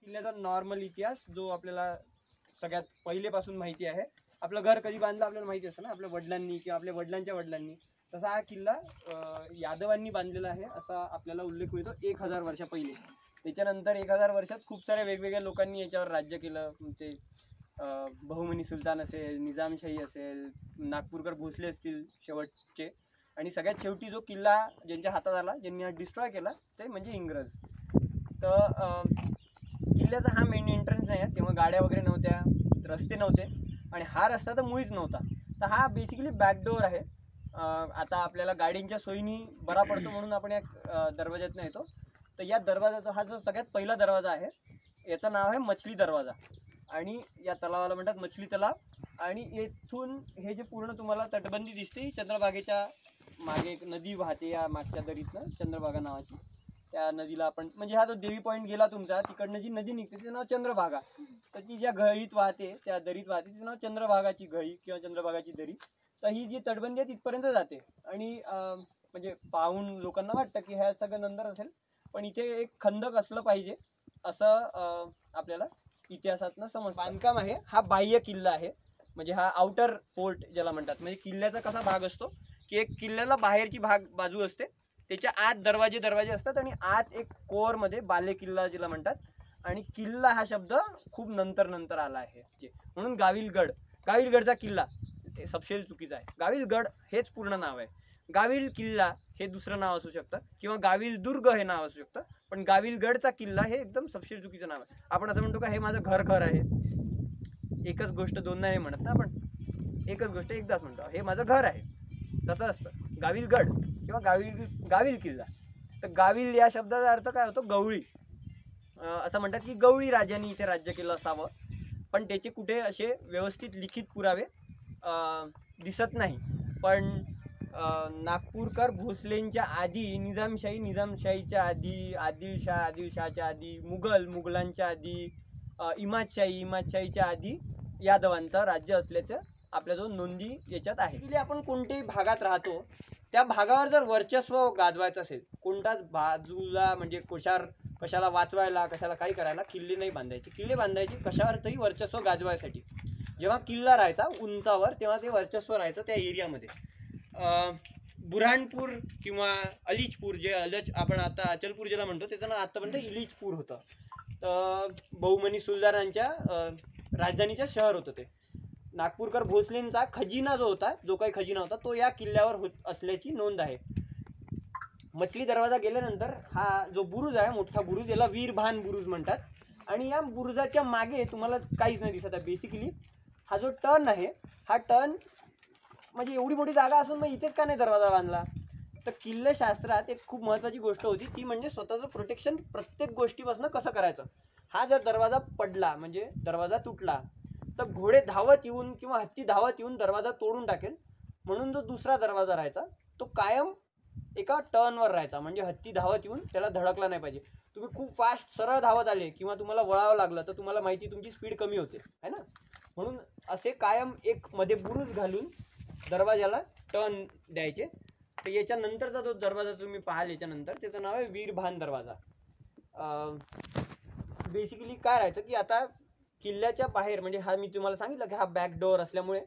किल्ल्याचा नॉर्मल इतिहास जो आपल्याला सगळ्यात पहिलेपासून माहिती आहे. आपलं घर कधी बांधलं आपल्याला माहिती असतं ना, आपल्या वडिलांनी किंवा आपल्या वडिलांच्या वडिलांनी. तसा हा किल्ला यादवांनी बांधलेला आहे असा आपल्याला उल्लेख मिळतो 1000 वर्षा पहिले. त्याच्यानंतर 1000 वर्षात खूप साऱ्या वेगवेगळ्या लोकांनी याच्यावर राज्य केलं. ते बहुमनी सुलतान असेल, निजामशाही असेल, नागपूरकर भोसले असतील शेवटचे, आणि सगळ्यात शेवटी जो किल्ला ज्यांच्या हातात आला, ज्यांनी हा डिस्ट्रॉय केला, ते म्हणजे इंग्रज. तर किल्ल्याचा हा मेन एंट्रन्स नाही आहे, तेव्हा गाड्या वगैरे नव्हत्या, रस्ते नव्हते, आणि हा रस्ता तर मुळीच नव्हता. तर हा बेसिकली बॅकडोअर आहे. आता आपल्याला गाडींच्या सोयीनी बरा पडतो म्हणून आपण या दरवाज्यातनं येतो. तर या दरवाजाचा हा जो सगळ्यात पहिला दरवाजा आहे, याचं नाव आहे मछली दरवाजा, आणि या तलावाला म्हणतात मछली तलाव. आणि येथून हे जे पूर्ण तुम्हाला तटबंदी दिसते, चंद्रभागेच्या मागे एक नदी वाहते या मागच्या दरीतनं, चंद्रभागा नावाची. त्या नदीला आपण म्हणजे हा जो देवी पॉईंट गेला तुमचा, तिकडनं जी नदी निघते तिचं नाव चंद्रभागा. तर ती ज्या घळीत वाहते, त्या दरीत वाहते, तिचं नाव चंद्रभागाची घळी किंवा चंद्रभागाची दरी. तर ही जी तटबंदी आहे तिथपर्यंत जाते. आणि म्हणजे पाहून लोकांना वाटतं की ह्या सगळं नंतर असेल, पण इथे एक खंदक असलं पाहिजे असं आपल्याला इतिहासातनं समजतं. बांधकाम आहे, हा बाह्य किल्ला आहे, म्हणजे हा आउटर फोर्ट ज्याला म्हणतात. म्हणजे किल्ल्याचा कसा भाग असतो की एक किल्ल्याला बाहेरची बाजू असते, त्याच्या आत दरवाजे असतात, आणि आत एक कोअरमध्ये बाले किल्ला ज्याला म्हणतात. आणि किल्ला हा शब्द खूप नंतर आला आहे, म्हणून गाविलगडचा किल्ला ते सबशेल चुकीचं आहे. गाविलगड हेच पूर्ण नाव आहे. गाविल किल्ला हे दुसरं नाव असू शकतं, किंवा गाविल दुर्ग हे नाव असू शकतं, पण गाविलगडचा किल्ला हे एकदम सबशेल चुकीचं नाव आहे. आपण असं म्हणतो का हे माझं घर आहे, एकच गोष्ट दोनदा नाही म्हणत ना आपण, एकच गोष्ट एकदाच म्हणतो, हे माझं घर आहे. तसं असतं गाविलगड किंवा गाविल किल्ला. तर गाविल या शब्दाचा अर्थ काय होतो? गवळी. असं म्हणतात की गवळी राजांनी इथे राज्य केलं असावं, पण त्याचे कुठे असे व्यवस्थित लिखित पुरावे दिसत नाही. पण नागपूरकर भोसलेंच्या आधी, निजामशाहीच्या आधी, आदिलशहाच्या आधी, मुघलांच्या आधी, इमादशाहीच्या आधी यादवांचं राज्य असल्याचं आपल्याजवळ नोंदी याच्यात आहे. आपण कोणत्याही भागात राहतो त्या भागावर जर वर्चस्व गाजवायचं असेल, कोणत्याच बाजूला म्हणजे कशाला वाचवायला, कशाला काही करायला किल्ले नाही बांधायचे. किल्ले बांधायचे कशावर तरी वर्चस्व गाजवायसाठी. जेव्हा किल्ला राहायचा उंचावर, तेव्हा ते वर्चस्व राहायचं त्या एरियामध्ये. बुऱ्हाणपूर किंवा अलीचपूर, जे आपण आता अचलपूर ज्याला म्हणतो, त्याचं नाव आतापर्यंत इलीचपूर होतं. तर बहुमनी सुलतानांच्या राजधानीचं शहर होतं ते. नागपूरकर भोसलेंचा खजिना जो होता, जो काही खजिना होता, तो या किल्ल्यावर असल्याची नोंद आहे. मछली दरवाजा गेल्यानंतर हा जो बुरुज आहे, मोठा बुरुज, याला वीरभान बुरुज म्हणतात. आणि या बुरुजाच्या मागे तुम्हाला काहीच नाही दिसत आहे. बेसिकली हा जो टर्न आहे, हा टर्न म्हणजे एवढी मोठी जागा असून मग इथेच का नाही दरवाजा बांधला? तर किल्लेशास्त्रात एक खूप महत्त्वाची गोष्ट होती, ती म्हणजे स्वतःचं प्रोटेक्शन प्रत्येक गोष्टीपासून कसं करायचं. हा जर दरवाजा पडला, म्हणजे दरवाजा तुटला, तर घोडे धावत येऊन किंवा हत्ती धावत येऊन दरवाजा तोडून टाकेल. म्हणून जो दुसरा दरवाजा राहायचा तो कायम एका टर्नवर राहायचा, म्हणजे हत्ती धावत येऊन त्याला धडकला नाही पाहिजे. तुम्ही खूप फास्ट सरळ धावत आले किंवा तुम्हाला वळावं लागलं तर तुम्हाला माहिती तुमची स्पीड कमी होते, है ना. म्हणून असे कायम एक मध्ये बुरुज घालून दरवाजाला टर्न द्यायचे. तर याच्यानंतरचा जो दरवाजा तुम्ही पाहाल याच्यानंतर, त्याचं नाव आहे वीरभान दरवाजा. बेसिकली काय राहायचं की आता किल्ल्याच्या बाहेर, म्हणजे हा मी तुम्हाला सांगितलं की हा बॅकडोअर असल्यामुळे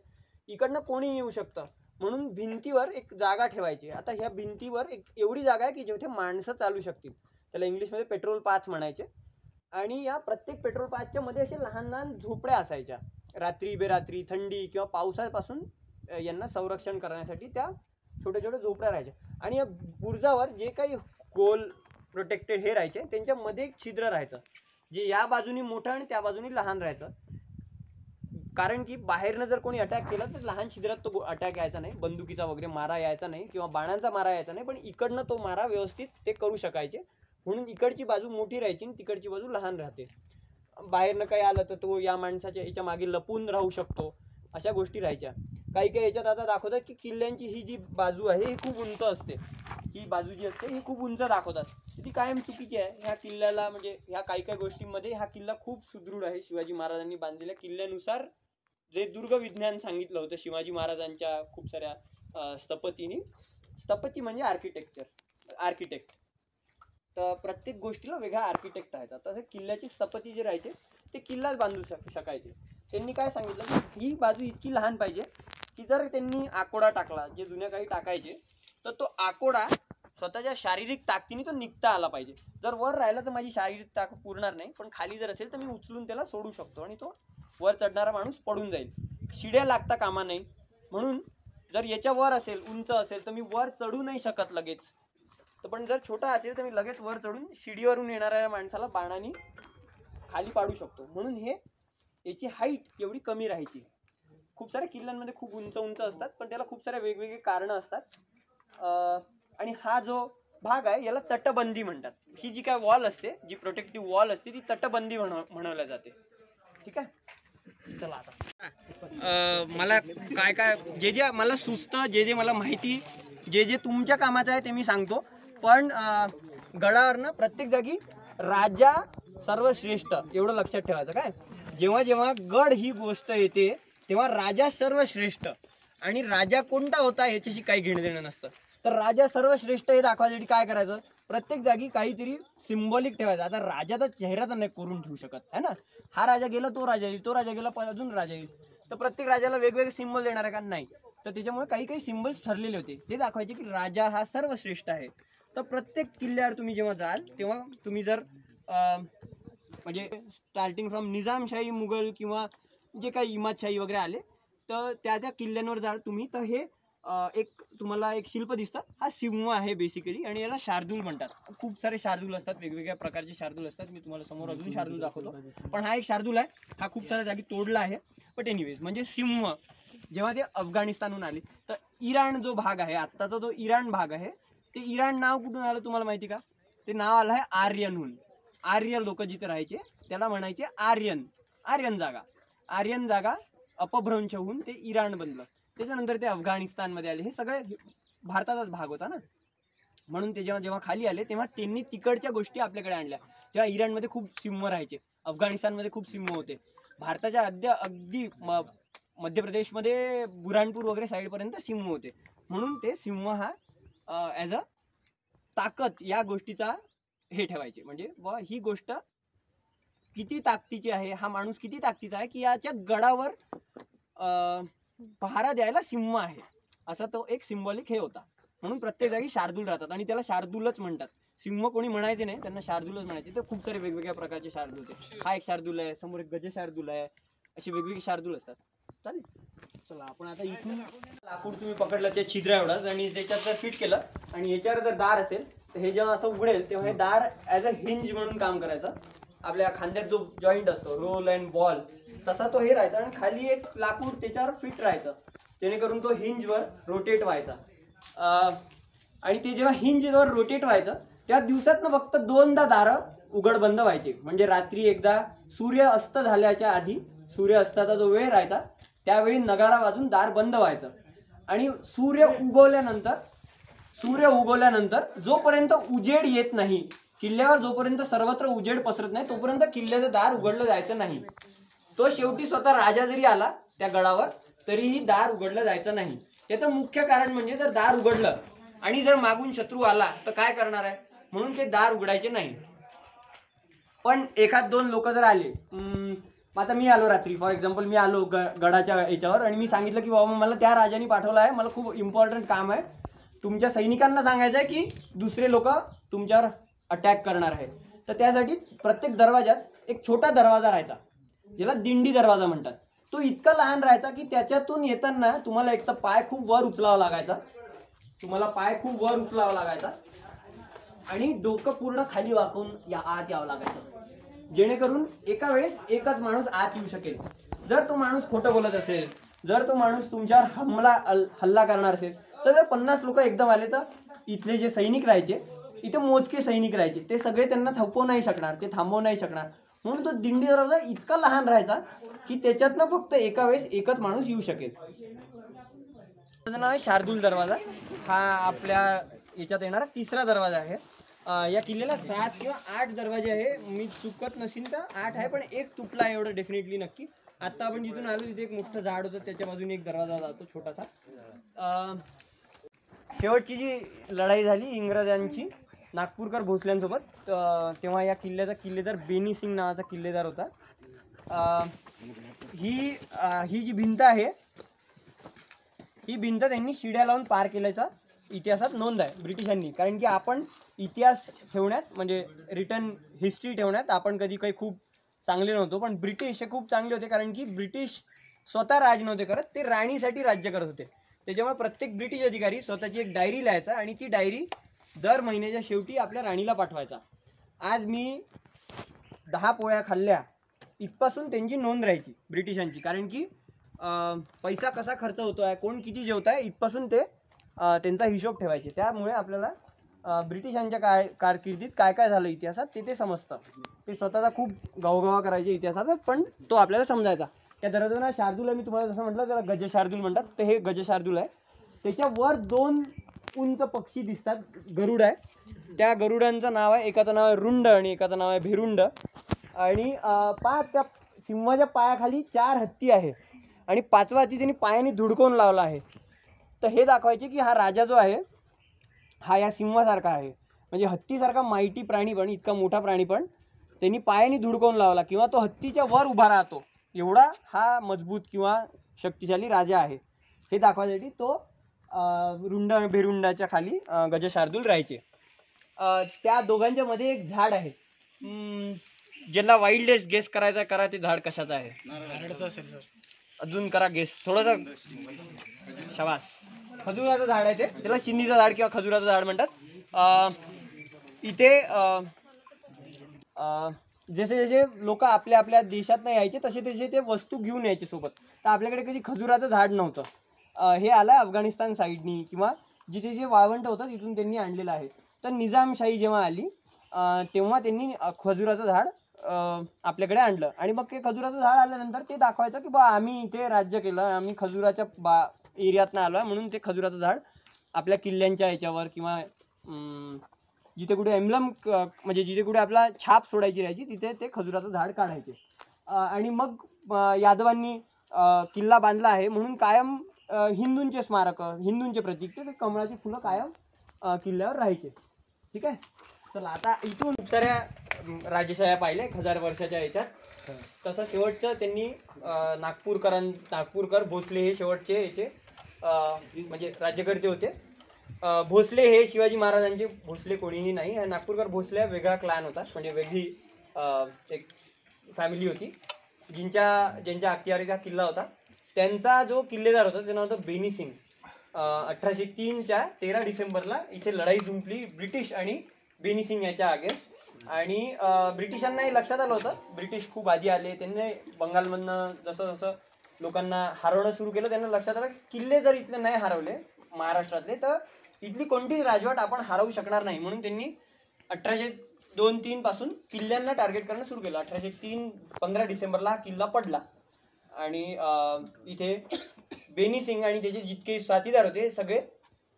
इकडनं कोणी येऊ शकतं, म्हणून भिंतीवर एक जागा ठेवायची. आता ह्या भिंतीवर एक एवढी जागा आहे की जिथे माणसं चालू शकतील, त्याला इंग्लिशमध्ये पेट्रोल पाथ म्हणायचे. आणि या प्रत्येक पेट्रोल पाथच्या मध्ये असे लहान लहान झोपड्या असायच्या. रात्री बेरात्री थंडी किंवा पावसापासून यांना संरक्षण करण्यासाठी त्या छोट्या छोट्या झोपड्या राहायच्या. आणि या बुरुजावर जे काही गोल प्रोटेक्टेड हे राहायचे, त्यांच्यामध्ये एक छिद्र राहायचं, जे या बाजूनी मोठं आणि त्या बाजूनी लहान राहायचं. कारण की बाहेरनं जर कोणी अटॅक केला तर लहान छिद्रात तो अटॅक यायचा नाही, बंदुकीचा वगैरे मारा यायचा नाही किंवा बाणांचा मारा यायचा नाही, पण इकडनं तो मारा व्यवस्थित ते करू शकायचे. म्हणून इकडची बाजू मोठी राहायची आणि तिकडची बाजू लहान राहते. बाहेरनं काही आलं तर तो या माणसाच्या याच्या मागे लपून राहू शकतो, अशा गोष्टी राहायच्या. काही याच्यात आता दाखवतात की किल्ल्यांची ही जी बाजू आहे ही खूप उंच असते, ही बाजू जी असते ही खूप उंच दाखवतात. ती कायम चुकीची आहे. ह्या किल्ल्याला म्हणजे ह्या काही गोष्टींमध्ये हा किल्ला खूप सुदृढ आहे. शिवाजी महाराजांनी बांधलेल्या किल्ल्यानुसार जे दुर्ग विज्ञान सांगितलं होतं शिवाजी महाराजांच्या खूप साऱ्या स्थपती म्हणजे आर्किटेक्ट. तर प्रत्येक गोष्टीला वेगळा आर्किटेक्ट राहायचा. तसे किल्ल्याचे स्थपती जे राहायचे ते किल्लाच बांधू शकायचे. त्यांनी काय सांगितलं की ही बाजू इतकी लहान पाहिजे की जर त्यांनी आकोडा टाकला, जे जुन्या काही टाकायचे, तर तो आकोडा स्वतःच्या शारीरिक ताकदीने तो निघता आला पाहिजे. जर वर राहिला तर माझी शारीरिक ताकद पुरणार नाही, पण खाली जर असेल तर मी उचलून त्याला सोडू शकतो आणि तो वर चढणारा माणूस पडून जाईल. शिड्या लागता कामा नाही. म्हणून जर याच्या वर असेल, उंच असेल, तर मी वर चढू नाही शकत लगेच. तर पण जर छोटा असेल तर मी लगेच वर चढून शिडीवरून येणाऱ्या माणसाला बाणाने खाली पाडू शकतो. म्हणून याची हाईट एवढी कमी राहायची. खूप साऱ्या किल्ल्यांमध्ये खूप उंच उंच असतात, पण त्याला खूप साऱ्या वेगवेगळे कारणं असतात. आणि हा जो भाग आहे याला तटबंदी म्हणतात. ही जी काय वॉल असते, जी प्रोटेक्टिव्ह वॉल असते, ती तटबंदी म्हणवल्या जाते. ठीक आहे. चला आता मला काय काय जे मला सुचतं, जे मला माहिती, जे तुमच्या कामाचं आहे ते मी सांगतो. पण गडावर ना प्रत्येक जागी राजा सर्वश्रेष्ठ एवढं लक्षात ठेवायचं. काय जेव्हा जेव्हा गड ही गोष्ट येते तेव्हा राजा सर्वश्रेष्ठ, आणि राजा कोणता होता याच्याशी काही घेणं देणं नसतं. तर राजा सर्वश्रेष्ठ हे दाखवायसाठी काय करायचं, प्रत्येक जागी काहीतरी सिम्बॉलिक ठेवायचं. आता राजाचा चेहरा तर नाही करून ठेवू शकत है ना. हा राजा गेला तो राजा येईल, तो राजा गेला अजून राजा येईल. तर प्रत्येक राजाला वेगवेगळे सिम्बॉल देणार आहे का, नाही. तर त्याच्यामुळे काही काही सिम्बॉल्स ठरलेले होते, ते दाखवायचे की राजा हा सर्वश्रेष्ठ आहे. तर प्रत्येक किल्ल्यावर तुम्ही जेव्हा जाल तेव्हा तुम्ही जर म्हणजे स्टार्टिंग फ्रॉम निजामशाही, मुघल किंवा जे काही इमादशाही वगैरे आले, तर त्या किल्ल्यांवर जाल तुम्ही, तर हे एक तुम्हाला एक शिल्प दिसतं. हा सिंह आहे बेसिकली, आणि याला शार्दूल म्हणतात. खूप सारे शार्दूल असतात, वेगवेगळ्या प्रकारचे शार्दूल असतात. मी तुम्हाला समोर अजून शार्दूल दाखवतो, पण हा एक शार्दूल आहे. हा खूप साऱ्या जागी तोडला आहे. बट एनिवेज, म्हणजे सिंह जेव्हा ते अफगाणिस्तानहून आले, तर इराण जो भाग आहे, आत्ताचा जो इराण भाग आहे, ते इराण नाव कुठून आलं तुम्हाला माहिती का? ते नाव आलं आहे आर्यनहून. आर्य लोक जिथे राहायचे त्याला म्हणायचे आर्यन. आर्यन जागा अपभ्रंश होऊन ते इराण बनलं. त्याच्यानंतर ते अफगाणिस्तानमध्ये आले. हे सगळे भारताचाच भाग होता ना. म्हणून ते जेव्हा खाली आले तेव्हा त्यांनी तिकडच्या गोष्टी आपल्याकडे आणल्या. तेव्हा इराणमध्ये खूप सिंह राहायचे, अफगाणिस्तानमध्ये खूप सिंह होते, भारताच्या अगदी मध्य प्रदेशमध्ये बुरानपूर वगैरे साईडपर्यंत सिंह होते. म्हणून ते सिंह हा ॲज अ ताकद या गोष्टीचा हे ठेवायचे. म्हणजे व ही गोष्ट किती ताकदीची आहे, हा माणूस किती ताकदीचा आहे की याच्या गडावर पहारा द्यायला सिंह आहे, असा तो एक सिम्बॉलिक हे होता. म्हणून प्रत्येक जागी शार्दूल राहतात, आणि त्याला शार्दूलच म्हणतात. सिंह कोणी म्हणायचे नाही, त्यांना शार्दूलच म्हणायचे. तर खूप सारे वेगवेगळ्या प्रकारचे शार्दूल होते. हा एक शार्दूल आहे, समोर एक गज शार्दूल आहे, असे वेगवेगळे शार्दूल असतात. चालेल, चला आपण आता इथून लाकूड तुम्ही पकडलं ते छिद्र एवढंच, आणि त्याच्यात जर फिट केलं आणि याच्यावर जर दार असेल तर हे जेव्हा असं उघडेल तेव्हा हे दार ॲज अ हिंज म्हणून काम करायचं. आपल्या खांद्यात जो जॉईंट असतो रोल अँड बॉल, तसा तो हे राहायचा, आणि खाली एक लाकूड त्याच्यावर फिट राहायचं, जेणेकरून तो हिंजवर रोटेट व्हायचा. आणि ते जेव्हा हिंजवर रोटेट व्हायचं त्या दिवसातनं फक्त 2दा दारं उघड बंद व्हायचे. म्हणजे रात्री एकदा सूर्य अस्त झाल्याच्या आधी, सूर्य अस्ताचा जो वेळ राहायचा त्यावेळी नगारा वाजून दार बंद व्हायचं. आणि सूर्य उगवल्यानंतर जोपर्यंत उजेड येत नाही किल्ल्यावर, जोपर्यंत सर्वत्र उजेड पसरत नाही, तोपर्यंत किल्ल्याचं दार उघडलं जायचं नाही. तो शेवटी स्वतः राजा जरी आला त्या गडावर तरीही दार उघडलं जायचं नाही. त्याचं मुख्य कारण म्हणजे जर दार उघडलं आणि जर मागून शत्रू आला तर काय करणार आहे, म्हणून ते दार उघडायचे नाही. पण एखाद 2 लोक जर आले, आता मी आलो रात्री, फॉर एक्झाम्पल मी आलो गडाच्या याच्यावर, आणि मी सांगितलं की बाबा मला त्या राजाने पाठवलं आहे, मला खूप इम्पॉर्टंट काम आहे, तुमच्या सैनिकांना सांगायचं आहे की दुसरे लोक तुमच्यावर अटॅक करणार आहे. तर त्यासाठी प्रत्येक दरवाजात एक छोटा दरवाजा राहायचा, ज्याला दिंडी दरवाजा म्हणतात. तो इतका लहान राहायचा की त्याच्यातून येताना तुम्हाला एक तर पाय खूप वर उचलावा लागायचा, आणि डोकं पूर्ण खाली वाकून आत यावं लागायचं, जेणेकरून एका वेळेस एकच माणूस आत येऊ शकेल. जर तो माणूस खोटं बोलत असेल, जर तो माणूस तुमच्यावर हल्ला करणार असेल, तर जर 50 लोक एकदम आले तर इथले जे सैनिक राहायचे, इथे मोजके सैनिक राहायचे, ते सगळे त्यांना थांबवू नाही शकणार. म्हणून तो दिंडी दरवाजा इतका लहान राहायचा की त्याच्यातनं फक्त एका वेळेस एकच माणूस येऊ शकेल. त्याचं नाव आहे शार्दूल दरवाजा. हा आपल्या याच्यात येणारा 3रा दरवाजा आहे. या किल्ल्याला 7 किंवा 8 दरवाजे आहे, मी चुकत नसेल तर 8 आहे, पण एक तुटला आहे एवढं डेफिनेटली नक्की. आता आपण जिथून आलो तिथे एक मोठं झाड होतं, त्याच्या बाजूने एक दरवाजा जातो छोटासा. शेवटची जी लढाई झाली इंग्रजांची, नागपूरकर भोसल्यांसोबत. तेव्हा या किल्ल्याचा किल्लेदार बेनी सिंग नावाचा किल्लेदार होता. ही जी भिंत आहे, ही भिंत त्यांनी शिड्या लावून पार केल्याचा इतिहासात नोंद आहे ब्रिटिशांनी. कारण की आपण इतिहास ठेवण्यात म्हणजे रिटर्न हिस्ट्री ठेवण्यात आपण कधी काही खूप चांगले नव्हतो, पण ब्रिटिश हे खूप चांगले होते. कारण की ब्रिटिश स्वतः राज नव्हते करत, ते राणीसाठी राज्य करत होते. त्याच्यामुळे प्रत्येक ब्रिटिश अधिकारी स्वतःची एक डायरी लिहायचा आणि ती डायरी दर महिन्याच्या शेवटी आपल्या राणीला पाठवायचा. आज मी 10 पोळ्या खाल्ल्या इथपासून त्यांची नोंद राहायची ब्रिटिशांची. कारण की पैसा कसा खर्च होतो आहे, कोण किती जेवत आहे, इथपासून ते त्यांचा हिशोब ठेवायचे. त्यामुळे आपल्याला ब्रिटिशांच्या कारकिर्दीत काय काय झालं इतिहासात ते समजतं. ते स्वतःचा खूप गवगवा करायचे इतिहासात, पण तो आपल्याला समजायचा. त्या दरवाजाला शार्दूल आहे, मी तुम्हाला जसं म्हटलं त्याला गज शार्दूल म्हणतात. तर हे गज शार्दूल आहे. त्याच्यावर 2 उंच पक्षी दिसतात, गरुड आहे. त्या गरुडांचं नाव आहे, एकाचं नाव आहे रुंड आणि एकाचं नाव आहे भिरुंड. आणि त्या सिंहाच्या पायाखाली 4 हत्ती आहे आणि 5वा हत्ती त्यांनी पायाने धुडकवून लावला आहे. तर हे दाखवायचे की हा राजा जो आहे हा या सिंहासारखा आहे. म्हणजे हत्तीसारखा माहिती प्राणी पण, इतका मोठा प्राणी पण त्यांनी पायाने धुडकवून लावला किंवा तो हत्तीच्या वर उभा राहतो, एवढा हा मजबूत किंवा शक्तिशाली राजा आहे. हे दाखवायसाठी तो रुंड भिरुंडाच्या खाली गजशार्दूल राहायचे. त्या दोघांच्या मध्ये एक झाड आहे. ज्यांना वाईल्डेस्ट गेस करायचा करा, ते झाड कशाचं आहे? अजून करा गेस थोडंसं. शाबास, खजुराचं झाड आहे ते. त्याला शिंदीचं झाड किंवा खजुराचं झाड म्हणतात. इथे जसे जसे लोक आपल्या आपल्या देशात नाही यायचे तसे तसे ते वस्तू घेऊन यायचे सोबत. तर आपल्याकडे कधी खजुराचं झाड नव्हतं. हे आलं अफगाणिस्तान साईडनी किंवा जिथे जे वाळवंट होतं तिथून त्यांनी आणलेलं आहे. तर निजामशाही जेव्हा आली तेव्हा त्यांनी खजुराचं झाड आपल्याकडे आणलं. आणि मग ते खजुराचं झाड आल्यानंतर ते दाखवायचं की बा आम्ही इथे राज्य केलं, आम्ही खजुराच्या एरियातनं आलो आहे, म्हणून ते खजुराचं झाड आपल्या किल्ल्यांच्या याच्यावर किंवा जिथे कुठे एम्ब्लम म्हणजे जिथे कुठे आपला छाप सोडायची राहायची तिथे ते खजुराचं झाड काढायचे. आणि मग यादवांनी किल्ला बांधला आहे म्हणून कायम हिंदूंचे स्मारक, हिंदूंचे प्रतीक ते कमळाची फुलं कायम किल्ल्यावर राहायचे. ठीक आहे. चला आता इथून खूप साऱ्या राजेशाह्या पाहिल्या 1000 वर्षाच्या याच्यात. तसं शेवटचं त्यांनी नागपूरकर भोसले हे शेवटचे याचे म्हणजे राज्यकर्ते होते. भोसले हे शिवाजी महाराजांचे भोसले कोणीही नाही. हा नागपूरकर भोसले वेगळा क्लॅन होता, म्हणजे वेगळी एक फॅमिली होती ज्यांच्या अखत्यारीचा किल्ला होता. त्यांचा जो किल्लेदार होता त्याचं नाव होतं बेनी सिंग. 1803च्या 13 डिसेंबरला इथे लढाई जुंपली ब्रिटिश आणि बेनी सिंग याच्या अगेन्स्ट. आणि ब्रिटिशांनाही लक्षात आलं होतं, ब्रिटिश खूप आधी आले, त्यांनी बंगालमधनं जसं जसं लोकांना हरवणं सुरू केलं त्यांना लक्षात आलं किल्ले जर इथले नाही हरवले महाराष्ट्रातले तर इथली कोणतीच राजवट आपण हरवू शकणार नाही. म्हणून त्यांनी 1802-03 पासून किल्ल्यांना टार्गेट करणं सुरू केलं. 15 डिसेंबरला हा किल्ला पडला आणि इथे बेनी सिंग आणि त्याचे जितके साथीदार होते सगळे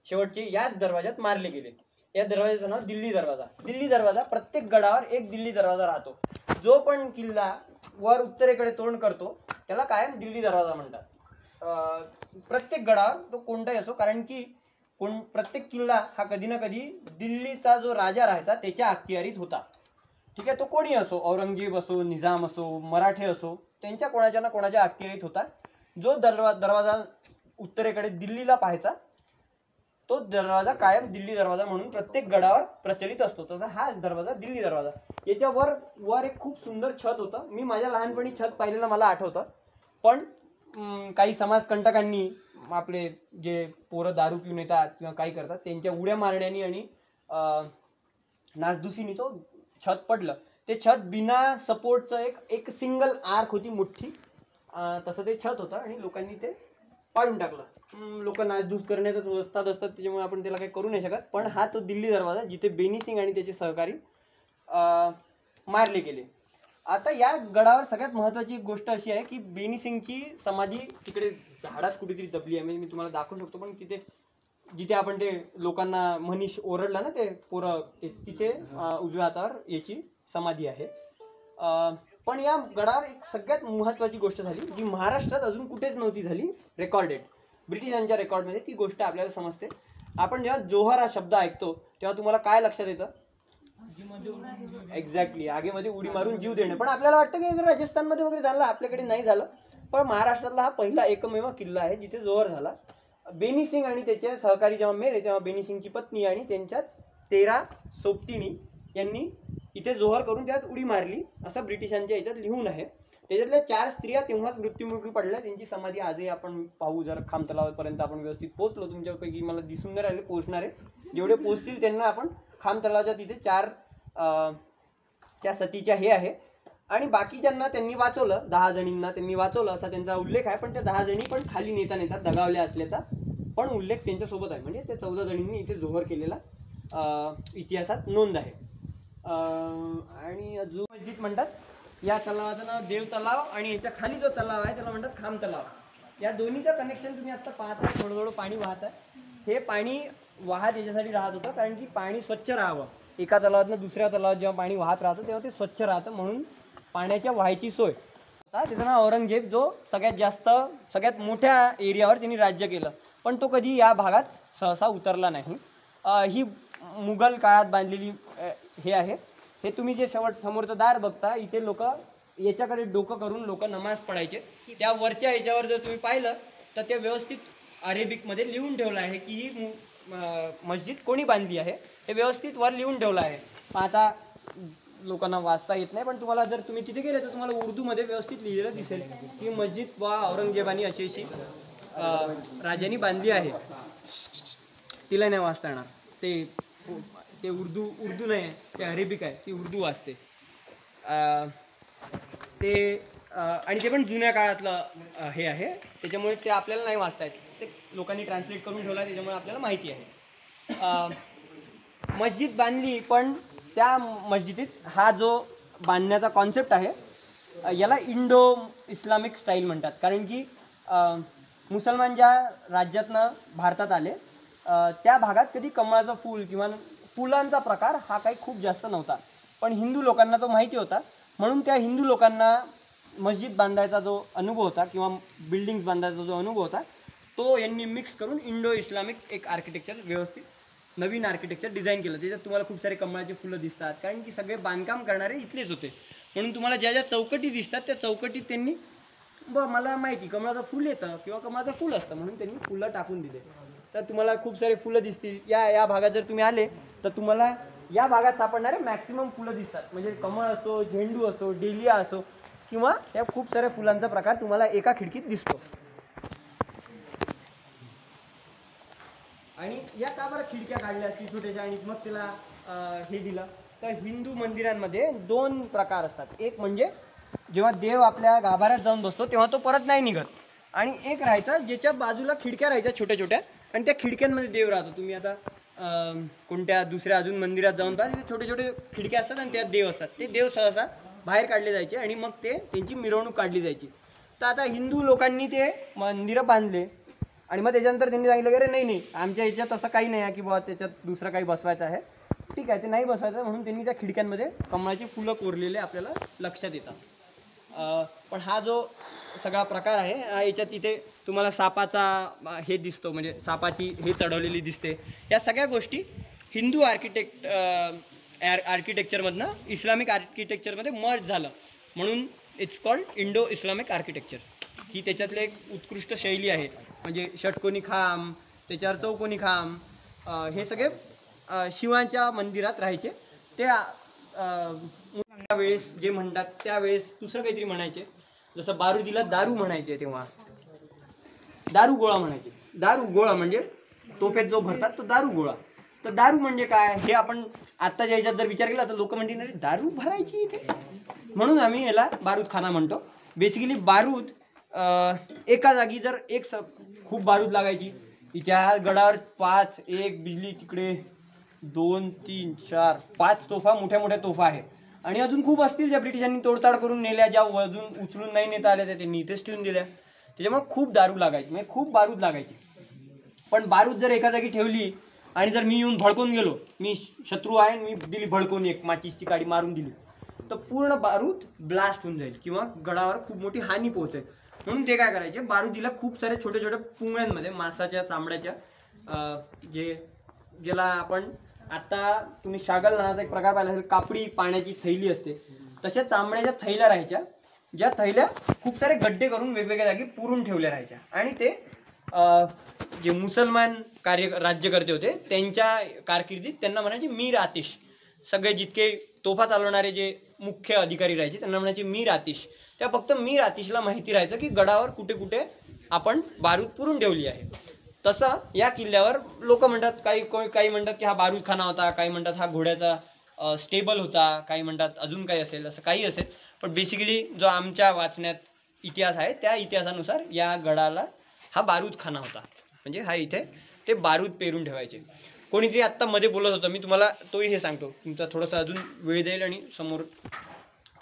शेवटचे याच दरवाजात मारले गेले. या दरवाजाचं नाव दिल्ली दरवाजा. दिल्ली दरवाजा, प्रत्येक गडावर एक दिल्ली दरवाजा राहतो. जो पण किल्ला वर उत्तरेकडे तोंड करतो त्याला कायम दिल्ली दरवाजा म्हणतात. प्रत्येक गडावर तो कोणताही असो, कारण की प्रत्येक किल्ला हा कधी ना कधी दिल्लीचा जो राजा राहायचा त्याच्या अखत्यारीत होता. ठीक आहे. तो कोणी असो, औरंगजेब असो, निजाम असो, मराठे असो, त्यांच्या कोणाच्या ना कोणाच्या अखत्यारीत होता. जो दरवाजा उत्तरेकडे दिल्लीला पाहायचा तो दरवाजा कायम दिल्ली दरवाजा म्हणून प्रत्येक गडावर प्रचलित असतो. तसा हा दरवाजा दिल्ली दरवाजा. याच्यावर एक खूप सुंदर छत होतं. मी माझ्या लहानपणी छत पाहिलेलं मला आठवतं, पण काही समाजकंटकांनी आपले जे पोरं दारू पिऊन येतात किंवा काही करतात त्यांच्या उड्या मारण्यानी आणि नासधुसीने तो छत पडलं. ते छत बिना सपोर्टचं एक सिंगल आर्क होती मोठी, तसं ते छत होतं आणि लोकांनी ते पाडून टाकलं. लोक नासधूस करण्यातच असतात त्याच्यामुळे आपण त्याला काही करू नाही शकत. पण हा तो दिल्ली दरवाजा जिथे बेनी सिंग आणि त्याचे सहकारी मारले गेले. आता या गडावर सगळ्यात महत्त्वाची एक गोष्ट अशी आहे की बेनी सिंगची समाधी तिकडे झाडात कुठेतरी दबली आहे. म्हणजे मी तुम्हाला दाखवू शकतो, पण जिथे आपण ते लोकांना मनीष ओरडला ना ते पोरं, तिथे उजव्या हातावर याची समाधी आहे. पण या गडावर एक सगळ्यात महत्त्वाची गोष्ट झाली जी महाराष्ट्रात अजून कुठेच नव्हती झाली रेकॉर्डेड. ब्रिटिशांच्या रेकॉर्डमध्ये ती गोष्ट आपल्याला समजते. आपण जेव्हा जोहर हा शब्द ऐकतो तेव्हा तुम्हाला काय लक्षात येतं? एक्झॅक्टली, आगीमध्ये उडी मारून जीव देणे. पण आपल्याला वाटतं की जर राजस्थानमध्ये वगैरे झालं, आपल्याकडे नाही झालं. पण महाराष्ट्रातला हा पहिला एकमेव किल्ला आहे जिथे जोहर झाला. बेनी सिंग आणि त्याचे सहकारी जेव्हा मेले तेव्हा बेनी सिंगची पत्नी आणि त्यांच्या 13 सोबतिणी यांनी इथे जोहर करून त्यात उडी मारली असं ब्रिटिशांच्या याच्यात लिहून आहे. त्याच्यातल्या 4 स्त्रिया तेव्हाच मृत्युमुखी पडल्या. त्यांची समाधी आजही आपण पाहू. जर खाम तलावापर्यंत आपण व्यवस्थित पोहोचलो, तुमच्यापैकी मला दिसून नाही राहिले पोहोचणारे, जेवढे पोहोचतील त्यांना आपण खाम तलावाच्या तिथे 4 त्या सतीच्या हे आहे. आणि बाकीच्यांना त्यांनी वाचवलं, 10 जणींना त्यांनी वाचवलं असा त्यांचा उल्लेख आहे. पण त्या 10 जणी पण खाली नेता नेता दगावल्या असल्याचा पण उल्लेख त्यांच्यासोबत आहे. म्हणजे त्या 14 जणींनी इथे जोहर केलेला इतिहासात नोंद आहे. आणि अजून मस्जिद म्हणतात. या तलावाचं नाव देव तलाव आणि याच्या खाली जो तलाव आहे त्याला म्हणतात खाम तलाव. या दोन्हीचं कनेक्शन तुम्ही आता पाहता. थोडं थोडं पाणी वाहत आहे. हे पाणी वाहत याच्यासाठी राहत होतं कारण की पाणी स्वच्छ राहावं. एका तलावातनं दुसऱ्या तलावात जेव्हा पाणी वाहत राहतं तेव्हा ते स्वच्छ राहतं, म्हणून पाण्याच्या व्हायची सोय. त्याचं नाव औरंगजेब, जो सगळ्यात मोठ्या एरियावर त्यांनी राज्य केलं, पण तो कधी या भागात सहसा उतरला नाही. ही मुघल काळात बांधलेली हे आहे. हे तुम्ही जे समोरचं दार बघता, इथे लोक याच्याकडे डोकं करून लोक नमाज पडायचे. त्या वरच्या याच्यावर जर तुम्ही पाहिलं तर ते व्यवस्थित अरेबिकमध्ये लिहून ठेवलं आहे की ही मस्जिद कोणी बांधली आहे, हे व्यवस्थित वर लिहून ठेवलं आहे. आता लोकांना वाचता येत नाही, पण तुम्हाला जर तुम्ही तिथे गेले तर तुम्हाला उर्दूमध्ये व्यवस्थित लिहिलेलं दिसेल की मस्जिद वा औरंगजेबानी अशी अशी राजांनी बांधली आहे. तिला नाही वाचता येणार, ते उर्दू नाही आहे, ते अरेबिक आहे, ती उर्दू वाचते. आणि ते पण जुन्या काळातलं हे आहे, त्याच्यामुळे ते आपल्याला नाही वाचता येत. ते लोकांनी ट्रान्सलेट करून ठेवला, त्याच्यामुळे आपल्याला माहिती आहे. मस्जिद बांधली, पण त्या मस्जिदीत हा जो बांधण्याचा कॉन्सेप्ट आहे याला इंडो इस्लामिक स्टाईल म्हणतात. कारण की मुसलमान ज्या राज्यातनं भारतात आले त्या भागात कधी कमळाचं फूल किंवा फुलांचा प्रकार हा काही खूप जास्त नव्हता, पण हिंदू लोकांना तो माहिती होता. म्हणून त्या हिंदू लोकांना मस्जिद बांधायचा जो अनुभव होता किंवा बिल्डिंग्स बांधायचा जो अनुभव होता तो यांनी मिक्स करून इंडो इस्लामिक एक आर्किटेक्चर, व्यवस्थित नवीन आर्किटेक्चर डिझाईन केलं. त्याच्यात तुम्हाला खूप सारे कमळाचे फुलं दिसतात, कारण की सगळे बांधकाम करणारे इथलेच होते. म्हणून तुम्हाला ज्या ज्या चौकटी दिसतात त्या चौकटीत त्यांनी मला माहिती कमळाचं फुल येतं किंवा कमळाचं फुल असतं, म्हणून त्यांनी फुलं टाकून दिले. तर तुम्हाला खूप सारे फुलं दिसतील. या भागात जर तुम्ही आले तर तुम्हाला या भागात सापडणारे मॅक्सिमम फुलं दिसतात. म्हणजे कमळ असो, झेंडू असो, डेलिया असो, किंवा या खूप साऱ्या फुलांचा प्रकार तुम्हाला एका खिडकीत दिसतो. आणि या का बरं खिडक्या काढल्या छोट्याशा आणि मग त्याला हे दिलं, तर हिंदू मंदिरांमध्ये 2 प्रकार असतात. एक म्हणजे जेव्हा देव आपल्या गाभाऱ्यात जाऊन बसतो तेव्हा तो परत नाही निघत, आणि एक राहायचा ज्याच्या बाजूला खिडक्या राहायच्या छोट्या छोट्या, आणि त्या खिडक्यांमध्ये देव राहतो. तुम्ही आता कोणत्या दुसऱ्या अजून मंदिरात जाऊन पहा, तिथे छोटे छोटे खिडक्या असतात आणि त्यात देव असतात. ते देव सहसा बाहेर काढले जायचे आणि मग त्यांची मिरवणूक काढली जायची. तर आता हिंदू लोकांनी ते मंदिरं बांधले आणि मग त्याच्यानंतर त्यांनी सांगितलं की अरे नाही, आमच्या याच्यात असं काही नाही आहे की बाबा त्याच्यात दुसरं काही बसवायचं आहे. ठीक आहे, ते नाही बसवायचं, म्हणून त्यांनी त्या खिडक्यांमध्ये कमळाची फुलं कोरलेले आपल्याला लक्षात येतात. पण हा जो सगळा प्रकार आहे याच्यात तिथे तुम्हाला सापाचा हे दिसतो, म्हणजे सापाची हे चढवलेली दिसते. या सगळ्या गोष्टी हिंदू आर्किटेक्चरमधनं इस्लामिक आर्किटेक्चरमध्ये मर्ज झालं, म्हणून it's called Indo Islamic architecture. ही त्याच्यातली एक उत्कृष्ट शैली आहे. म्हणजे षटकोनी खांब, त्याच्यावर चौकोनी खांब, हे सगळे शिवांच्या मंदिरात राहायचे. त्यावेळेस जे म्हणतात त्यावेळेस दुसरं काहीतरी म्हणायचे, जसं बारुदीला दारू म्हणायचे, तेव्हा दारू गोळा म्हणायचे. दारू गोळा म्हणजे तोफेत जो भरतात तो दारू गोळा. तर दारू म्हणजे काय हे आपण आत्ताच्या याच्यात जर विचार केला तर लोक म्हणतील अरे दारू भरायची इथे, म्हणून आम्ही याला बारूदखाना म्हणतो. बेसिकली बारूद एका जागी जर खूप बारूद लागायची. तिच्या गडावर 5 एक बिजली, तिकडे 2 3 4 5 तोफा, मोठ्या मोठ्या तोफा आहे. आणि अजून खूप असतील ज्या ब्रिटिशांनी तोडताड करून नेल्या, ज्या अजून उचलून नाही नेता आल्या त्या त्यांनी इथेच ठेवून दिल्या. त्याच्यामुळे खूप दारू लागायची, म्हणजे खूप बारूद लागायची. पण बारूद जर एका जागी ठेवली आणि जर मी येऊन भडकून गेलो, मी शत्रू आहे, मी दिली भडकून एक माचीसची काडी मारून दिली, तर पूर्ण बारूद ब्लास्ट होऊन जाईल किंवा गडावर खूप मोठी हानी पोहोचेल. म्हणून ते काय करायचे, बारूदीला खूप सारे छोट्या छोट्या पुंगळ्यांमध्ये मासाच्या चामड्याच्या ज्याला आपण आता तुम्ही शागल नावाचा एक प्रकार पाहिला असेल, कापडी पाण्याची थैली असते, तशा चांबड्याच्या थैल्या राहायच्या, ज्या थैल्या खूप सारे गड्डे करून वेगवेगळ्या जागी पुरून ठेवल्या राहायच्या. आणि ते जे मुसलमान राज्यकर्ते होते त्यांच्या कारकिर्दीत त्यांना म्हणायचे मीर आतिश. सगळे जितके तोफा चालवणारे जे मुख्य अधिकारी राहायचे त्यांना म्हणायचे मीर आतिश. त्या फक्त मीर आतिशला माहिती राहायचं की गडावर कुठे कुठे आपण बारूद पुरून ठेवली आहे. तसं या किल्ल्यावर लोक म्हणतात, काही म्हणतात की हा बारूदखाना होता, काही म्हणतात हा घोड्याचा स्टेबल होता, काही म्हणतात अजून काही असेल, असं काही असेल. पण बेसिकली जो आमच्या वाचण्यात इतिहास आहे त्या इतिहासानुसार या गडाला हा बारूदखाना होता. म्हणजे हा इथे ते बारूद पेरून ठेवायचे. कोणीतरी आत्ता मध्ये बोलत होतं, मी तुम्हाला तोही हे सांगतो, तुमचा थोडासा अजून वेळ देईल आणि समोर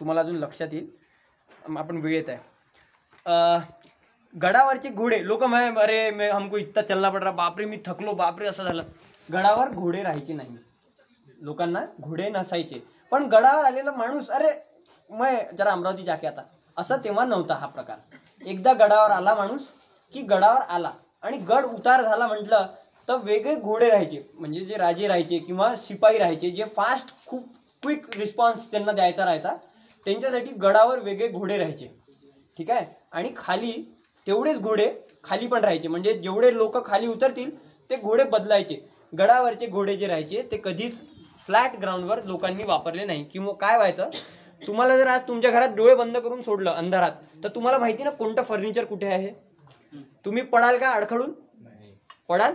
तुम्हाला अजून लक्षात येईल. आपण वेळेत आहे. गडावरचे घोडे लोक म्हणे अरे हमको इतका चलना पड रहा, बापरे मी थकलो, बापरे असं झालं. गडावर घोडे राहायचे नाही, लोकांना घोडे नसायचे. पण गडावर आलेला माणूस अरे मैं जरा अमरावती जाके आता, असं तेव्हा नव्हता हा प्रकार. एकदा गडावर आला माणूस की गडावर आला, आणि गड उतार झाला म्हटलं तर वेगळे घोडे राहायचे. म्हणजे जे राजे राहायचे किंवा शिपाई राहायचे जे फास्ट खूप क्विक रिस्पॉन्स त्यांना द्यायचा राहायचा, त्यांच्यासाठी गडावर वेगळे घोडे राहायचे. ठीक आहे. आणि खाली तेवढेच घोडे खाली पण राहायचे. म्हणजे जेवढे लोक खाली उतरतील ते घोडे बदलायचे. गडावरचे घोडे जे राहायचे ते कधीच फ्लॅट ग्राउंडवर लोकांनी वापरले नाही. किंवा काय व्हायचं, तुम्हाला जर आज तुमच्या घरात डोळे बंद करून सोडलं अंधारात, तर तुम्हाला माहिती ना कोणतं फर्निचर कुठे आहे. तुम्ही पडाल का अडखळून? पडाल.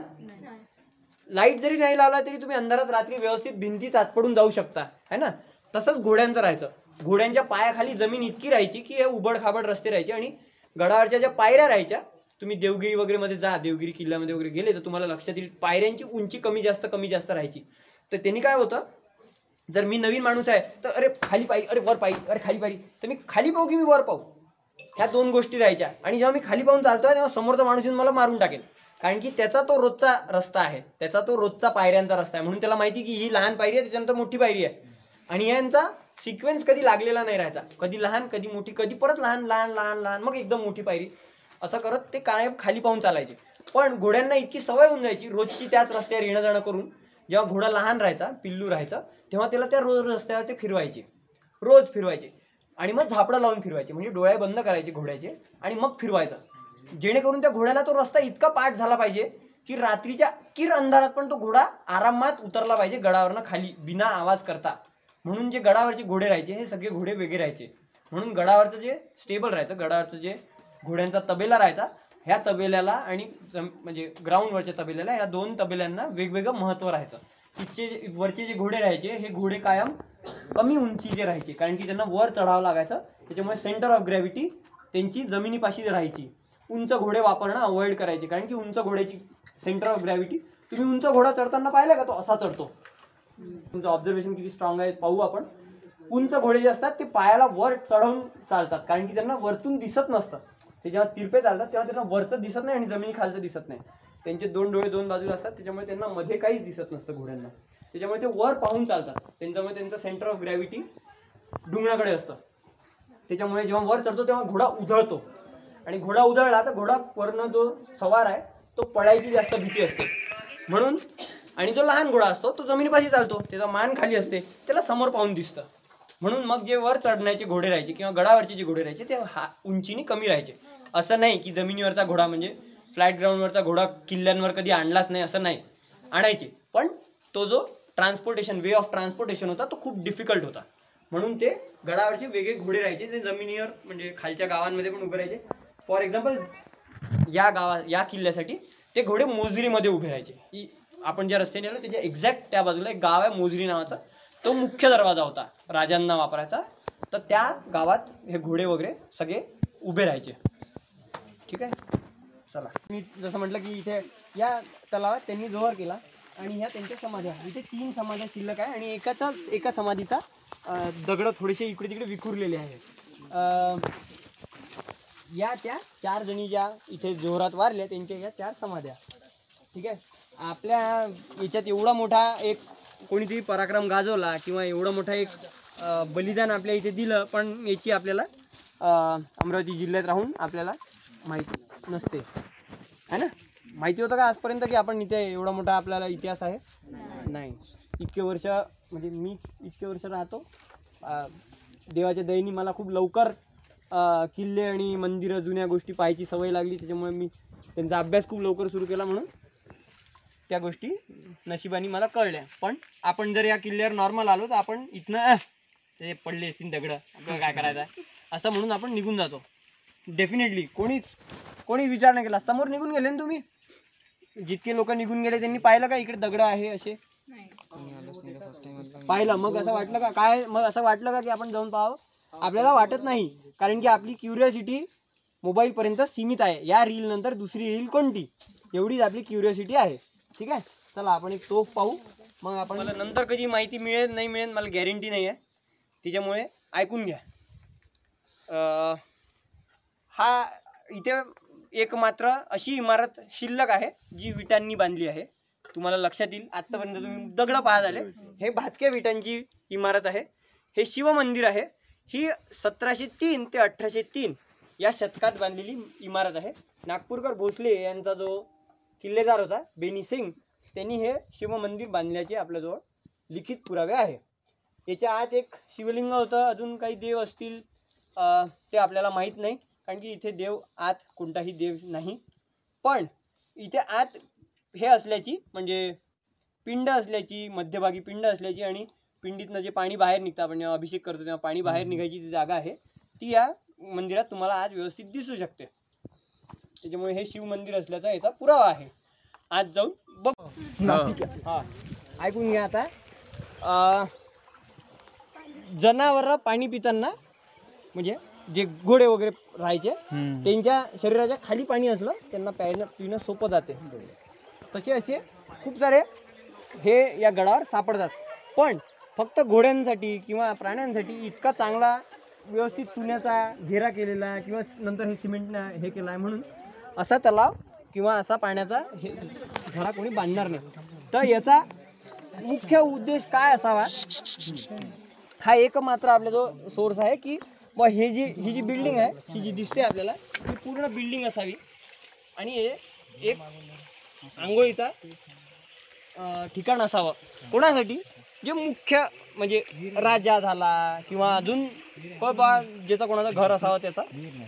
लाईट जरी नाही लावला तरी तुम्ही अंधारात रात्री व्यवस्थित भिंतीत आत पडून जाऊ शकता, है ना. तसंच घोड्यांचं राहायचं. घोड्यांच्या पायाखाली जमीन इतकी राहायची की हे उबड खाबड रस्ते राहायचे. आणि गडावरच्या ज्या पायऱ्या राहायच्या, तुम्ही देवगिरी वगैरे मध्ये जा, देवगिरी किल्ल्यामध्ये वगैरे गेले तर तुम्हाला लक्षात येईल पायऱ्यांची उंची कमी जास्त राहायची. तर त्यांनी काय होतं, जर मी नवीन माणूस आहे तर अरे खाली पायरी, अरे वर पायरी, अरे खाली पायरी, तर मी खाली पाहू की मी वर पाहू, ह्या दोन गोष्टी राहायच्या. आणि जेव्हा मी खाली पाहून चालतोय तेव्हा समोरचा माणूस येऊन मला मारून टाकेल, कारण की त्याचा तो रोजचा रस्ता आहे, त्याचा तो रोजचा पायऱ्यांचा रस्ता आहे. म्हणून त्याला माहिती की ही लहान पायरी आहे, त्याच्यानंतर मोठी पायरी आहे. आणि यांचा सिक्वेन्स कधी लागलेला नाही राहायचा, कधी लहान कधी मोठी, कधी परत लहान लहान लहान लहान, मग एकदम मोठी पायरी, असं करत ते कायम खाली पाहून चालायचे. पण घोड्यांना इतकी सवय होऊन जायची रोजची त्याच रस्त्यावर येणं जाणं करून, जेव्हा घोडा लहान राहायचा, पिल्लू राहायचा, तेव्हा त्याला त्या रोज रस्त्यावर ते फिरवायचे, रोज फिरवायचे. आणि मग झापडं लावून फिरवायचे, म्हणजे डोळे बंद करायचे घोड्याचे आणि मग फिरवायचं, जेणेकरून त्या घोड्याला तो रस्ता इतका पाठ झाला पाहिजे की रात्रीच्या किर अंधारात पण तो घोडा आरामात उतरला पाहिजे गडावरनं खाली बिना आवाज करता. म्हणून जे गडावरचे घोडे राहायचे हे सगळे घोडे वेगळे राहायचे. म्हणून गडावरचं जे स्टेबल राहायचं, गडावरचं जे घोड्यांचा तबेला राहायचा, ह्या तबेल्याला आणि म्हणजे ग्राउंडवरच्या तबेल्याला, या दोन तबेल्यांना वेगवेगळं महत्त्व राहायचं. तिथचे वरचे जे घोडे राहायचे हे घोडे कायम कमी उंचीचे राहायचे, कारण की त्यांना वर चढावं लागायचं. त्याच्यामुळे सेंटर ऑफ ग्रॅव्हिटी त्यांची जमिनीपाशी राहायची. उंच घोडे वापरणं अवॉइड करायचे, कारण की उंच घोड्याची सेंटर ऑफ ग्रॅव्हिटी, तुम्ही उंच घोडा चढताना पाहिलं का, तो असा चढतो. तुमचं ऑब्झर्वेशन किती स्ट्रॉंग आहे पाहू आपण. उंच घोडे जे असतात ते पायाला वर चढवून चालतात, कारण की त्यांना वरतून दिसत नसतं. ते जेव्हा तिरपे चालतात तेव्हा त्यांना वरचं दिसत नाही आणि जमिनी खालचं दिसत नाही. त्यांचे दोन डोळे दोन बाजूला असतात, त्याच्यामुळे त्यांना मध्ये काहीच दिसत नसतं घोड्यांना. त्याच्यामुळे ते वर पाहून चालतात. त्यांच्यामुळे त्यांचं सेंटर ऑफ ग्रॅव्हिटी डुंगणाकडे असतं. त्याच्यामुळे जेव्हा वर चढतो तेव्हा घोडा उधळतो, आणि घोडा उधळला तर घोडा वरनं जो सवार आहे तो पडायची जास्त भीती असते म्हणून. आणि जो लहान घोडा असतो तो जमिनीपाशी चालतो, त्याचा मान खाली असते, त्याला समोर पाहून दिसतं. म्हणून मग जे वर चढण्याचे घोडे राहायचे किंवा गडावरचे जे घोडे राहायचे ते उंचीने कमी राहायचे. असं नाही की जमिनीवरचा घोडा म्हणजे फ्लॅट ग्राउंडवरचा घोडा किल्ल्यांवर कधी आणलाच नाही, असं नाही, आणायचे. पण तो जो ट्रान्सपोर्टेशन, वे ऑफ ट्रान्सपोर्टेशन होता तो खूप डिफिकल्ट होता. म्हणून ते गडावरचे वेगळे घोडे राहायचे, ते जमिनीवर म्हणजे खालच्या गावांमध्ये पण उभे राहायचे. फॉर एक्झाम्पल या किल्ल्यासाठी ते घोडे मोजरीमध्ये उभे राहायचे. आपण ज्या रस्त्याने आलो त्याच्या एक्झॅक्ट त्या बाजूला एक गाव आहे मोजरी नावाचा, तो मुख्य दरवाजा होता राजांना वापरायचा. तर त्या गावात हे घोडे वगैरे सगळे उभे राहायचे. ठीक आहे. चला, मी जसं म्हटलं की इथे या तलावात त्यांनी जोहर केला, आणि ह्या त्यांच्या समाध्या, इथे 3 समाध्या शिल्लक आहे, आणि एका समाधीचा दगड थोडेसे इकडे तिकडे विखुरलेले आहेत. या त्या 4 जणी ज्या इथे जोहरात वारल्या त्यांच्या या 4 समाध्या. ठीक आहे. आपल्या याच्यात एवढा मोठा एक कोणीतरी पराक्रम गाजवला किंवा एवढं मोठा एक बलिदान आपल्या इथे दिलं, पण याची आपल्याला अमरावती जिल्ह्यात राहून आपल्याला माहिती नसते, है ना. माहिती होतं का आजपर्यंत की आपण इथे एवढा मोठा आपल्याला इतिहास आहे? नाही. इतके वर्ष म्हणजे मी इतके वर्ष राहतो, देवाच्या दयेने मला खूप लवकर किल्ले आणि मंदिरं जुन्या गोष्टी पाहायची सवय लागली. त्याच्यामुळे मी त्यांचा अभ्यास खूप लवकर सुरू केला, म्हणून त्या गोष्टी नशिबाने मला कळल्या. पण आपण जर या किल्ल्यावर नॉर्मल आलो तर आपण इथनं ते पडले असतील दगडं, आपल्याला काय करायचं आहे असं म्हणून आपण निघून जातो. डेफिनेटली कोणी विचार नाही केला. समोर निघून गेले ना तुम्ही, जितके लोक निघून गेले त्यांनी पाहिलं का इकडे दगड आहे असे पाहिलं? मग असं वाटलं का काय, मग असं वाटलं का की आपण जाऊन पाहावं? आपल्याला वाटत नाही, कारण की आपली क्युरिओसिटी मोबाईल पर्यंत सीमित आहे. या रील नंतर दुसरी रील कोणती, एवढीच आपली क्युरिओसिटी आहे. ठीक आहे, चला आपण एक तोफ पाहू. मग आपण, मला नंतर कधी माहिती मिळेल नाही मिळेल मला गॅरंटी नाही आहे, त्याच्यामुळे ऐकून घ्या. हा इथे एक मात्र अशी इमारत शिल्लक आहे जी विटांनी बांधली आहे. तुम्हाला लक्षात येईल, आत्तापर्यंत तुम्ही दगड पाहत आले, हे भाजक्या विटांची इमारत आहे. हे शिवमंदिर आहे. ही 1703 ते 1803 या शतकात बांधलेली इमारत आहे. नागपूरकर भोसले यांचा जो किल्लेदार होता बेनी सिंग, त्यांनी हे शिवमंदिर बांधल्याचे आपल्याजवळ लिखित पुरावे आहे. याच्या आत एक शिवलिंग होतं, अजून काही देव असतील ते आपल्याला माहीत नाही, कारण की इथे देव आत कोणताही देव नाही. पण इथे आत हे असल्याची, म्हणजे पिंड असल्याची, मध्यभागी पिंड असल्याची, आणि पिंडीतनं जे पाणी बाहेर निघतं, आपण जेव्हा अभिषेक करतो तेव्हा पाणी बाहेर निघायची जी जागा आहे ती या मंदिरात तुम्हाला आज व्यवस्थित दिसू शकते. त्याच्यामुळे हे शिवमंदिर असल्याचा याचा पुरावा आहे. आज जाऊन बघ. हा, ऐकून घ्या आता. जनावरं पाणी पिताना, म्हणजे जे घोडे वगैरे राहायचे त्यांच्या शरीराच्या खाली पाणी असलं त्यांना पिणं सोपं जाते. तसे असे खूप सारे हे या गडावर सापडतात. पण फक्त घोड्यांसाठी किंवा प्राण्यांसाठी इतका चांगला व्यवस्थित चुन्याचा घेरा केलेला किंवा नंतर हे सिमेंटनं हे केलं आहे, म्हणून असा तलाव किंवा असा पाण्याचा हे झरा कोणी बांधणार नाही. तर याचा मुख्य उद्देश काय असावा, हा एक मात्र आपला जो सोर्स आहे की मग ही जी बिल्डिंग आहे, ही जी दिसते आपल्याला, ही पूर्ण बिल्डिंग असावी. आणि हे एक आंघोळीचा ठिकाण असावं. कोणासाठी? जे मुख्य म्हणजे राजा झाला किंवा अजून ज्याचा कोणाचं घर असावं त्याचा,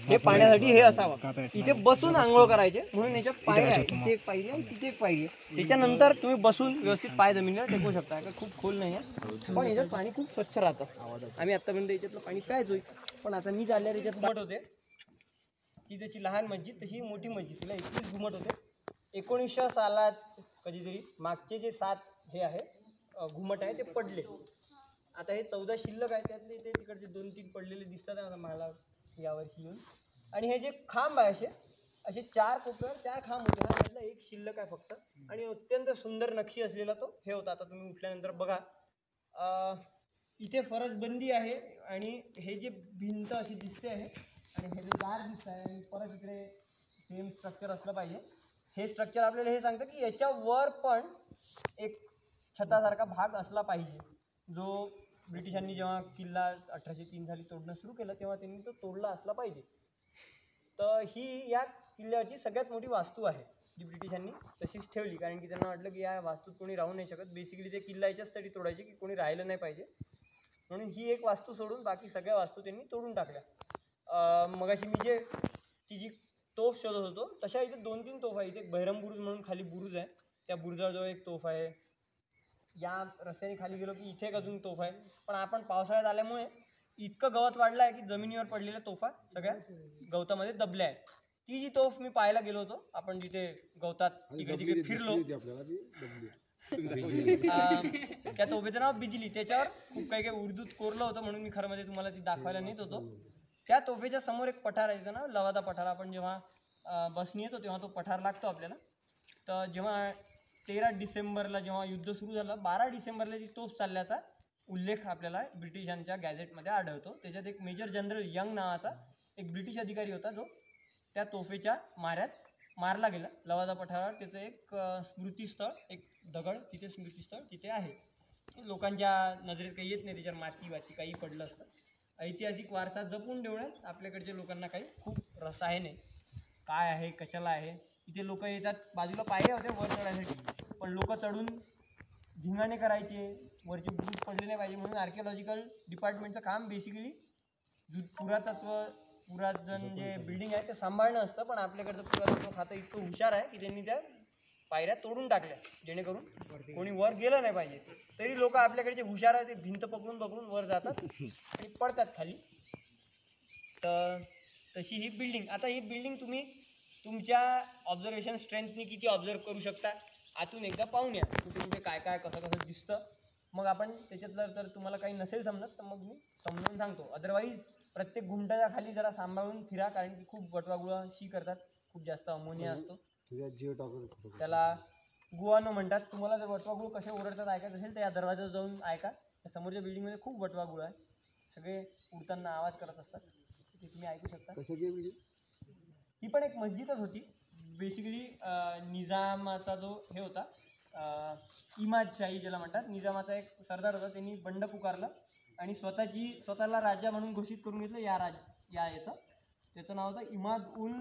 हे पाण्यासाठी हे असावं. इथे बसून आंघोळ करायचे, म्हणून याच्यात पायऱ्या आहे, इथे एक पायरी आहे, तिथे एक पायरी आहे. त्याच्यानंतर तुम्ही बसून व्यवस्थित पाय जमिनीवर टेकवू शकता. खूप खोल नाही आहे, पण याच्यात पाणी खूप स्वच्छ राहतं. आम्ही आत्तापर्यंत याच्यातलं पाणी प्यायचोय, पण आता मी चालल्यावर याच्यात घुमट होते. ती जशी लहान मस्जिद तशी मोठी मस्जिद, तिला 21 घुमट होते. 1900 सालात कधीतरी मागचे जे 7 हे आहे घुमट आहे ते पडले. आता हे 14 शिल्लक आहे, त्यातले ते तिकडचे 2-3 पडलेले दिसतात आता मला यावर्षी येऊन. आणि हे जे खांब आहे असे 4 कोपऱ्यावर 4 खांब होते ना, त्यातला एक शिल्लक आहे फक्त. आणि अत्यंत सुंदर नक्षी असलेला तो हे होता. आता तुम्ही उठल्यानंतर बघा, इथे फरसबंदी आहे आणि हे जे भिंत अशी दिसते आहे आणि हे जे दार दिसत आहे आणि परत इकडे सेम स्ट्रक्चर असलं पाहिजे. हे स्ट्रक्चर आपल्याला हे सांगतं की याच्यावर पण एक छतासारखा भाग असला पाहिजे, जो ब्रिटिशांनी जेव्हा किल्ला 1803 साली तोडणं सुरू केलं तेव्हा त्यांनी तो तोडला असला पाहिजे. तर ही या किल्ल्याची सगळ्यात मोठी वास्तू आहे जी ब्रिटिशांनी तशीच ठेवली, कारण की त्यांना वाटलं की या वास्तूत कोणी राहू नाही शकत. बेसिकली ते किल्ला याच्यासाठी तोडायचे की कोणी राहिलं नाही पाहिजे, म्हणून ही एक वास्तू सोडून बाकी सगळ्या वास्तू त्यांनी तोडून टाकल्या. मगाशी मी जे ती जी तोफ शोधत होतो तशा इथे 2-3 तोफ आहे. इथे एक बहिरम बुरुज म्हणून खाली बुरुज आहे, त्या बुरुजाजवळ एक तोफ आहे. या रस्त्याने खाली गेलो की इथे एक अजून तोफ आहे. पण आपण पावसाळ्यात आल्यामुळे इतकं गवत वाढलं आहे की जमिनीवर पडलेल्या तोफा सगळ्या गवतामध्ये दबल्या आहेत. ती जी तोफ मी पाहायला गेलो होतो, आपण जिथे गवतात इकडे तिकडे फिरलो, त्या तोफेचं नाव बिजली. त्याच्यावर खूप काही उर्दूत कोरलं होतं, म्हणून मी खरं मध्ये तुम्हाला ती दाखवायला नेत होतो. त्या तोफेच्या समोर एक पठार आहे, ना लवादा पठार. आपण जेव्हा बसनी येतो तेव्हा तो पठार लागतो आपल्याला. तर जेव्हा 13 डिसेंबरला जेव्हा युद्ध सुरू झालं, 12 डिसेंबरला जी तोफ चालल्याचा उल्लेख आपल्याला ब्रिटिशांच्या गॅझेटमध्ये आढळतो. त्याच्यात एक मेजर जनरल यंग नावाचा एक ब्रिटिश अधिकारी होता, जो त्या तोफेच्या माऱ्यात मारला गेला लवादा पठारावर. त्याचं एक स्मृतीस्थळ, एक दगड तिथे स्मृतीस्थळ तिथे आहे. लोकांच्या नजरेत काही येत नाही, त्याच्यावर माती वाती काही पडलं असतं. ऐतिहासिक वारसा जपून ठेवण्यात आपल्याकडच्या लोकांना काही खूप रस आहे नाही. काय आहे, कशाला आहे, इथे लोक येतात. बाजूला पायऱ्या होत्या वर चढण्यासाठी, पण लोक चढून धिंगाणे करायचे, वरचे बुरुज पडले नाही पाहिजे, म्हणून आर्किओलॉजिकल डिपार्टमेंटचं काम बेसिकली पुरातन जे बिल्डिंग आहे ते सांभाळणं असतं. पण आपल्याकडचं पुरातत्व खातं इतकं हुशार आहे की त्यांनी त्या पायऱ्या तोडून टाकल्या, जेणेकरून कोणी वर गेलं नाही पाहिजे. तरी लोक आपल्याकडचे हुशार आहे, ते भिंत पकडून पकडून वर जातात आणि पडतात खाली. तर तशी ही बिल्डिंग. आता ही बिल्डिंग तुम्ही तुमच्या ऑब्झर्वेशन स्ट्रेंथनी किती ऑब्झर्व करू शकता, आतून एकदा पाहून या कुठे कुठे काय काय कसं कसं दिसतं. मग आपण त्याच्यातलं जर तुम्हाला काही नसेल समजत तर मग मी समजावून सांगतो. अदरवाईज प्रत्येक घुमटाच्या खाली जरा सांभाळून फिरा, कारण की खूप गटवागुळा शी करतात, खूप जास्त अमोनिया असतो त्याला, गुआनो म्हणतात. तुम्हाला जर वटवागुळ कसे ओरडतात ऐकायचं असेल तर या दरवाजात जाऊन ऐका. त्या समोरच्या बिल्डिंगमध्ये खूप वटवागुळ आहे, सगळे उडताना आवाज करत असतात, ते तुम्ही ऐकू शकता. ही पण एक मस्जिदच होती बेसिकली. निजामाचा जो हे होता, इमादशाही ज्याला म्हणतात, निजामाचा एक सरदार होता, त्यांनी बंड पुकारलं आणि स्वतःला राजा म्हणून घोषित करून घेतलं याचं. त्याचं नाव होतं इमाद उल